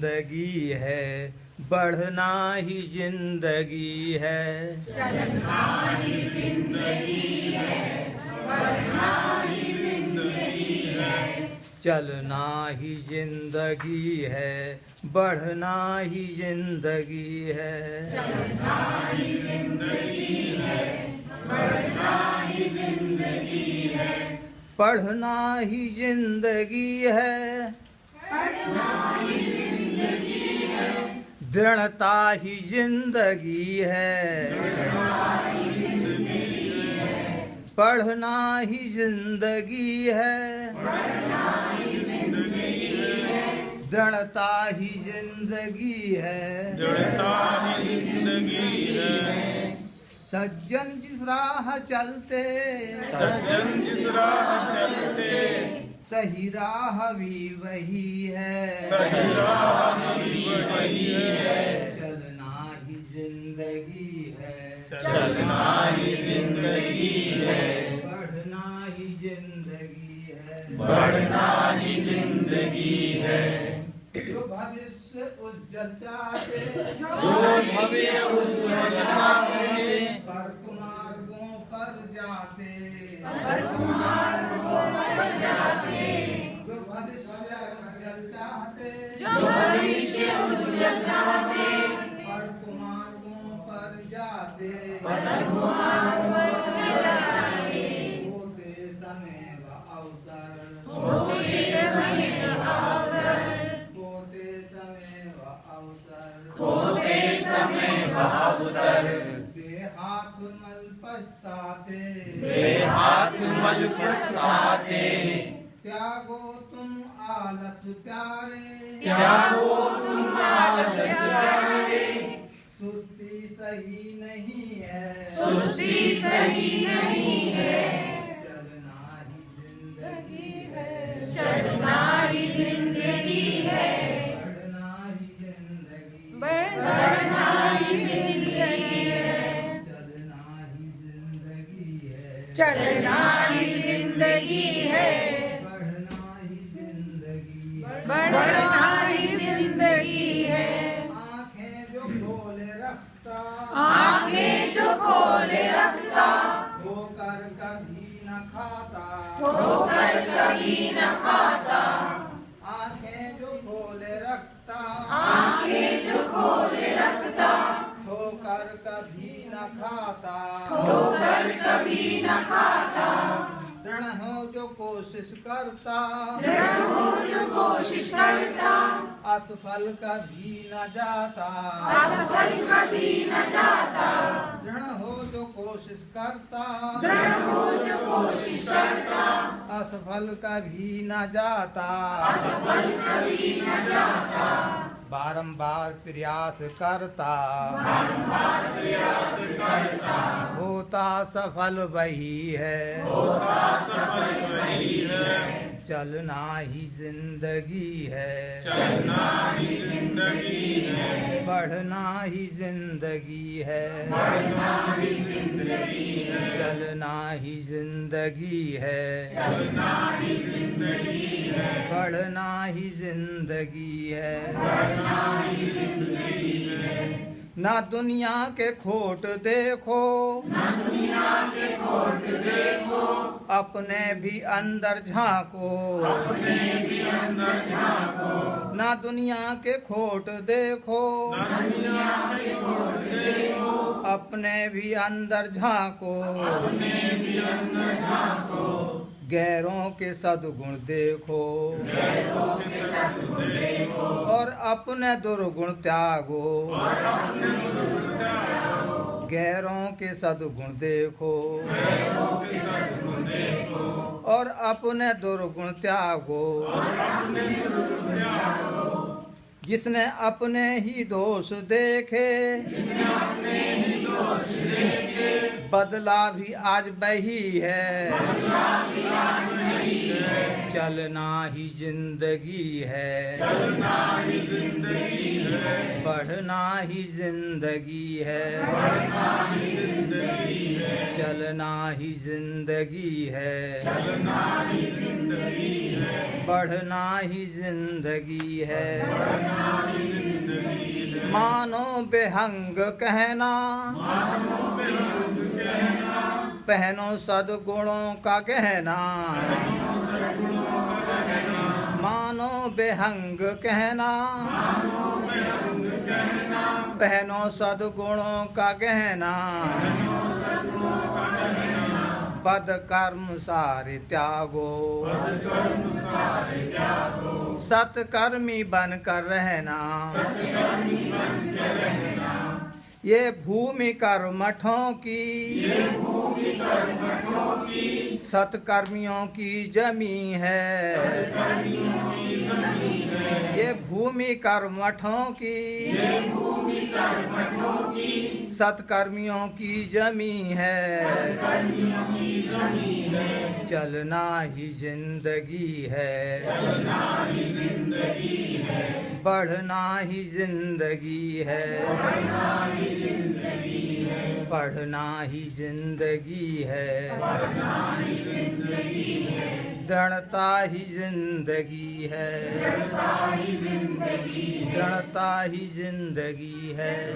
जिंदगी है, बढ़ना ही जिंदगी है। चलना ही जिंदगी है, बढ़ना ही जिंदगी है। चलना ही जिंदगी है, बढ़ना ही जिंदगी है। चलना ही जिंदगी है, बढ़ना ही जिंदगी है। पढ़ना ही जिंदगी है, पढ़ना ही जिंदगी है। दृढ़ता ही जिंदगी है। पढ़ना ही जिंदगी है, दृढ़ता ही जिंदगी है। सज्जन जिस राह चलते, सही राह भी वही है। चलना ही जिंदगी है, चलना ही जिंदगी है, बढ़ना ही जिंदगी है। बढ़ना ही जिंदगी है। जो भविष्य उज्जवल चाहते, जो भविष्य उज्ज्वल चाहते, कर्क मार्गों पर जाते। जो भविष्य उज्जवल चाहते, जो भविष्य उज्ज्वल चाहते, कर्क मार्गों पर जाते। होते समय व अवसर, होते समय अवसर, होते समय व अवसर। खोते समय व अवसर, बेहाथ मल पछताते, बेहाथ मल पछताते। त्यागो तुम आलस प्यारे, त्यागो तुम आलस प्यारे, सुस्ती सही नहीं है। सुस्ती सही नहीं है। चलना ही जिंदगी है, चलना ही जिंदगी है, बढ़ना ही जिंदगी। बढ़ना ही जिंदगी है। चलना ही जिंदगी है, चलना ही जिंदगी है, बढ़ना ही जिंदगी है। बढ़ना ही जिंदगी है। आंखें जो खोले रखता, आंखें जो खोले रखता, होकर कभी न खाता। होकर कभी न खाता। आंखें जो खोले रखता, आंखें जो खोले रखता, होकर कभी न खाता। होकर कभी न खाता। दृढ़ हो जो कोशिश करता, दृढ़ हो जो कोशिश करता, असफल कभी न जाता। असफल कभी न जाता। दृढ़ हो जो कोशिश करता, दृढ़ हो जो कोशिश करता, असफल कभी न जाता। असफल कभी न जाता। बारंबार प्रयास करता, होता सफल वही है। चलना ही जिंदगी है, चलना ही जिंदगी है, बढ़ना ही जिंदगी है। बढ़ना ही जिंदगी है, चलना ही जिंदगी है, चलना ही जिंदगी है, बढ़ना ही जिंदगी है। बढ़ना ही जिंदगी है। ना दुनिया के खोट देखो, ना दुनिया के खोट देखो, अपने भी अंदर झांको। अपने भी अंदर झांको। ना दुनिया के खोट देखो, ना दुनिया के खोट देखो, अपने भी अंदर झांको। अपने भी अंदर झांको। गैरों के सद्गुण देखो, गैरों के सद्गुण देखो, और अपने दुर्गुण त्यागो। और अपने दुर्गुण त्यागो। गैरों के सद्गुण देखो, गैरों के सद्गुण देखो, और अपने दुर्गुण त्यागो। और अपने दुर्गुण त्यागो। जिसने अपने ही दोष देखे, जिसने अपने ही दोष देखे, बदला भी आज वही है। बदला भी आज वही है। चलना ही जिंदगी है, चलना ही जिंदगी है, बढ़ना ही जिंदगी है। बढ़ना ही जिंदगी है, चलना ही जिंदगी है, चलना ही जिंदगी है, बढ़ना ही जिंदगी है। बढ़ना ही बेहंग कहना, पहनो सद्गुणों का गहना। मानो बेहंग कहना, पहनो सद्गुणों का गहना। पद कर्म सारे त्यागो, सत्कर्मी बनकर रहना। ये भूमि कर्मठों की, सत्कर्मियों की जमी है। ये भूमि कर्मठों की, सत्कर्मियों की जमी है। चलना ही जिंदगी है, बढ़ना ही जिंदगी है। पढ़ना ही जिंदगी है, दृढ़ता ही जिंदगी है। दृढ़ता ही जिंदगी है।